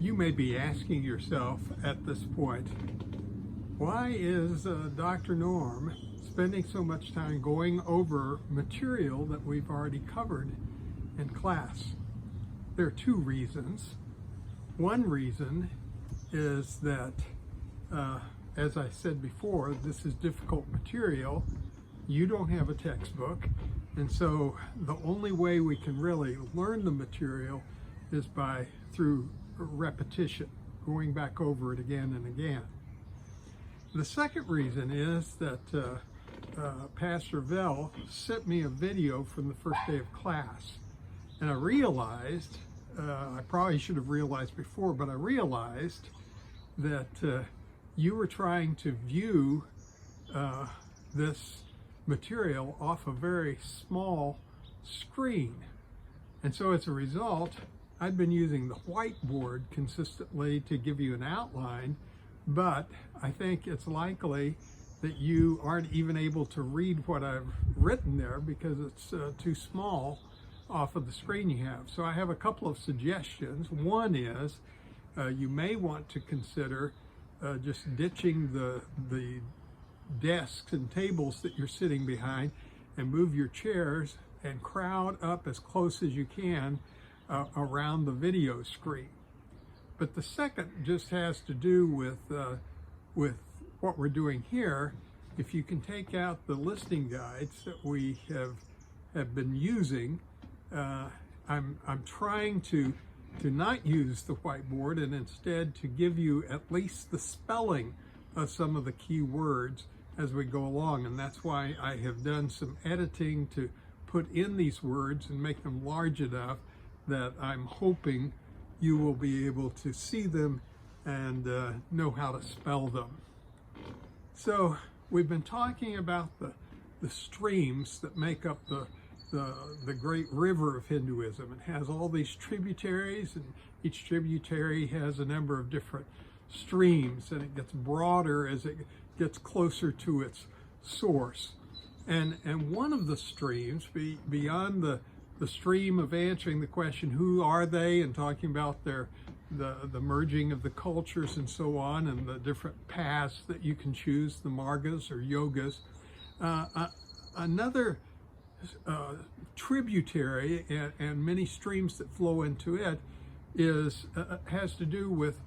You may be asking yourself at this point, why is Dr. Norm spending so much time going over material that we've already covered in class? There are two reasons. One reason is that, as I said before, this is difficult material. You don't have a textbook, and so the only way we can really learn the material is through repetition, going back over it again and again. The second reason is that Pastor Vell sent me a video from the first day of class, and I realized, I probably should have realized before, but I realized that you were trying to view this material off a very small screen. And so as a result, I've been using the whiteboard consistently to give you an outline, but I think it's likely that you aren't even able to read what I've written there because it's too small off of the screen you have. So I have a couple of suggestions. One is you may want to consider just ditching the desks and tables that you're sitting behind and move your chairs and crowd up as close as you can around the video screen. But the second just has to do with what we're doing here. If you can take out the listening guides that we have been using, I'm trying to not use the whiteboard and instead to give you at least the spelling of some of the key words as we go along, and that's why I have done some editing to put in these words and make them large enough that I'm hoping you will be able to see them and know how to spell them. So we've been talking about the streams that make up the great river of Hinduism. It has all these tributaries, and each tributary has a number of different streams, and it gets broader as it gets closer to its source. And one of the streams, beyond the stream of answering the question, who are they, and talking about the merging of the cultures and so on, and the different paths that you can choose, the margas or yogas. Another tributary and many streams that flow into it has to do with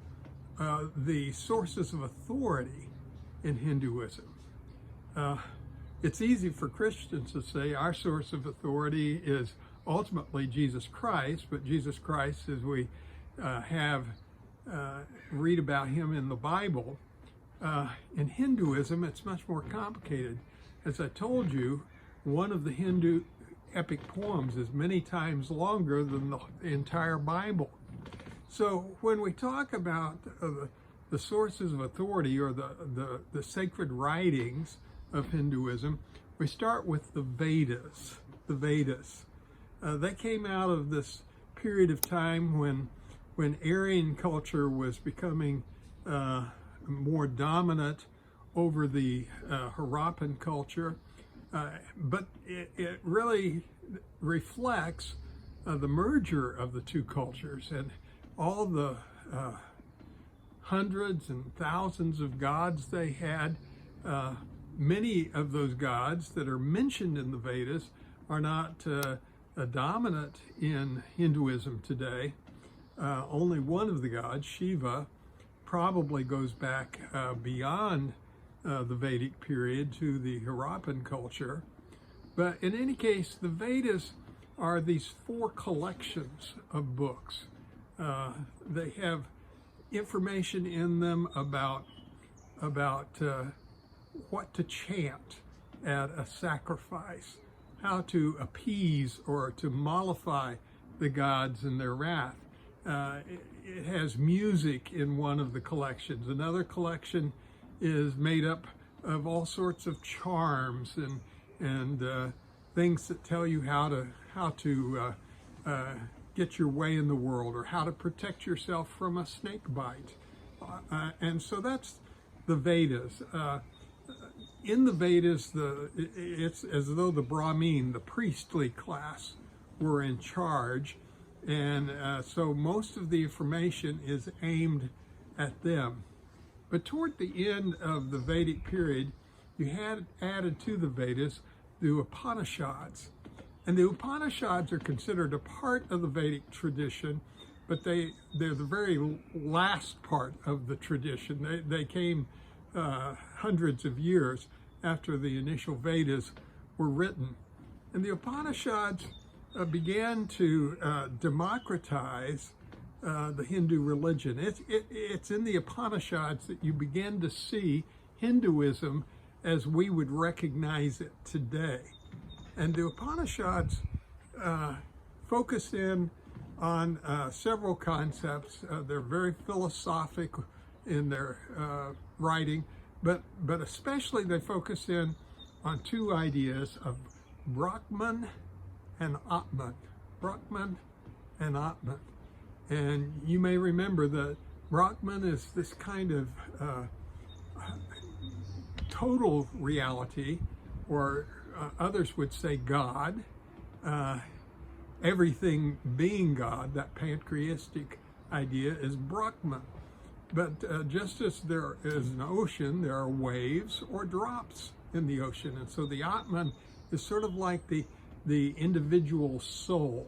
the sources of authority in Hinduism. It's easy for Christians to say our source of authority is ultimately Jesus Christ, but Jesus Christ, as we read about him in the Bible, in Hinduism, it's much more complicated. As I told you, one of the Hindu epic poems is many times longer than the entire Bible. So when we talk about the sources of authority, or the sacred writings of Hinduism, we start with the Vedas. The Vedas. They came out of this period of time when Aryan culture was becoming more dominant over the Harappan culture, but it really reflects the merger of the two cultures, and all the hundreds and thousands of gods they had. Many of those gods that are mentioned in the Vedas are not dominant in Hinduism today. Only one of the gods, Shiva, probably goes back beyond the Vedic period to the Harappan culture. But in any case, the Vedas are these 4 collections of books. They have information in them about what to chant at a sacrifice, how to appease or to mollify the gods in their wrath. It has music in one of the collections. Another collection is made up of all sorts of charms and things that tell you how to get your way in the world, or how to protect yourself from a snake bite. And so that's the Vedas. In the Vedas, it's as though the Brahmin, the priestly class, were in charge, And so most of the information is aimed at them. But toward the end of the Vedic period, you had added to the Vedas the Upanishads. And the Upanishads are considered a part of the Vedic tradition, but they're the very last part of the tradition. They came hundreds of years after the initial Vedas were written. And the Upanishads began to democratize the Hindu religion. It's in the Upanishads that you begin to see Hinduism as we would recognize it today. And the Upanishads focus in on several concepts. They're very philosophic in their writing, but especially they focus in on two ideas of Brahman and Atman. Brahman and Atman. And you may remember that Brahman is this kind of total reality, or others would say God, everything being God. That pantheistic idea is Brahman. But just as there is an ocean, there are waves or drops in the ocean. And so the Atman is sort of like the individual soul.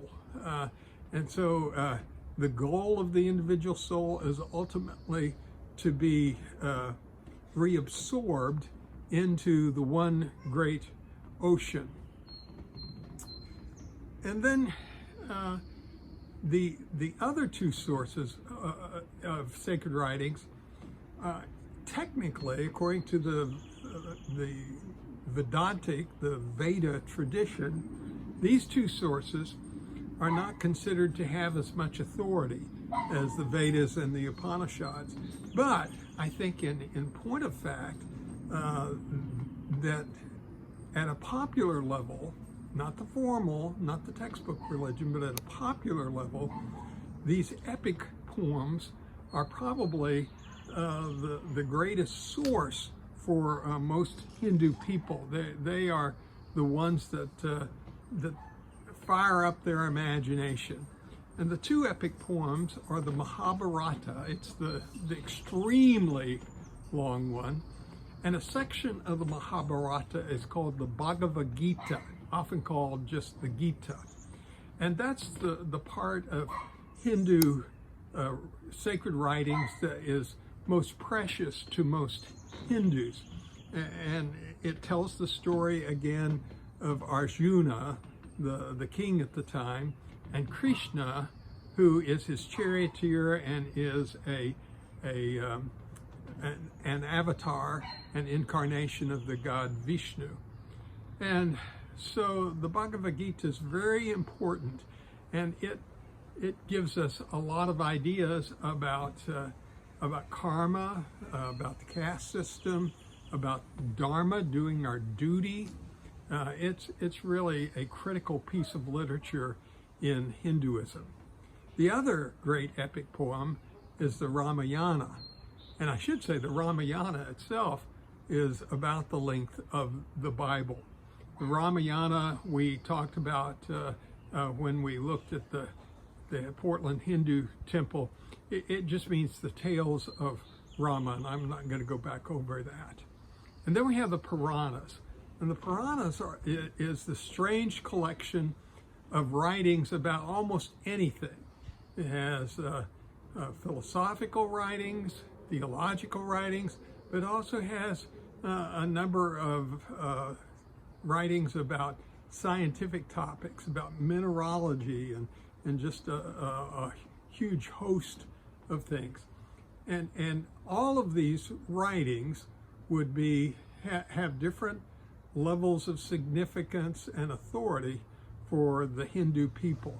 And so the goal of the individual soul is ultimately to be reabsorbed into the one great ocean. And then the other two sources of sacred writings, technically, according to the Vedantic, the Veda tradition, these two sources are not considered to have as much authority as the Vedas and the Upanishads. But I think in point of fact, that at a popular level, not the formal, not the textbook religion, but at a popular level, these epic poems are probably the greatest source for most Hindu people. They are the ones that fire up their imagination. And the two epic poems are the Mahabharata. It's the extremely long one. And a section of the Mahabharata is called the Bhagavad Gita, often called just the Gita. And that's the part of Hindu sacred writings that is most precious to most Hindus. And it tells the story again of Arjuna, the king at the time, and Krishna, who is his charioteer and is an avatar, an incarnation of the god Vishnu. And so the Bhagavad Gita is very important, and it gives us a lot of ideas about karma, about the caste system, about dharma, doing our duty. It's really a critical piece of literature in Hinduism. The other great epic poem is the Ramayana. And I should say the Ramayana itself is about the length of the Bible. The Ramayana we talked about when we looked at the Portland Hindu temple. It just means the tales of Rama, and I'm not going to go back over that. And then we have the Puranas. And the Puranas is the strange collection of writings about almost anything. It has philosophical writings, theological writings, but also has a number of writings about scientific topics, about mineralogy, and just a huge host of things. And all of these writings would have different levels of significance and authority for the Hindu people.